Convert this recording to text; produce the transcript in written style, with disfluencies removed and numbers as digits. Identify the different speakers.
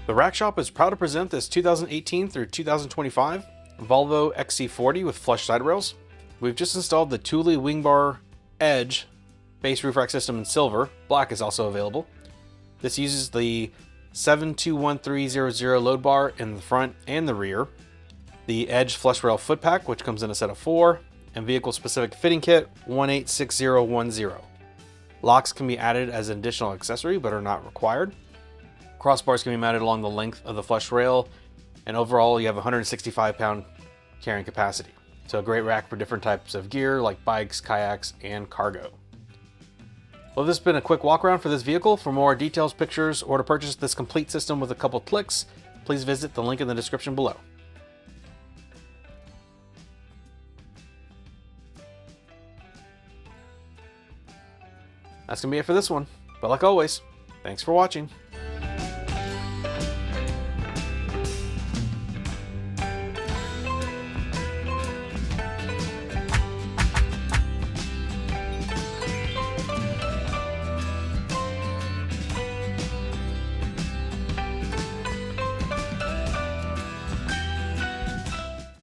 Speaker 1: The Rack Shop is proud to present this 2018 through 2025 Volvo XC40 with flush side rails. We've just installed the Thule WingBar Edge base roof rack system in silver. Black is also available. This uses the 721300 load bar in the front and the rear, the Edge flush rail foot pack, which comes in a set of 4, and vehicle specific fitting kit 186010. Locks can be added as an additional accessory but are not required. Crossbars can be mounted along the length of the flush rail, and overall you have 165 pound carrying capacity. So a great rack for different types of gear like bikes, kayaks, and cargo. Well, this has been a quick walk around for this vehicle. For more details, pictures, or to purchase this complete system with a couple clicks, please visit the link in the description below. That's going to be it for this one. But like always, thanks for watching.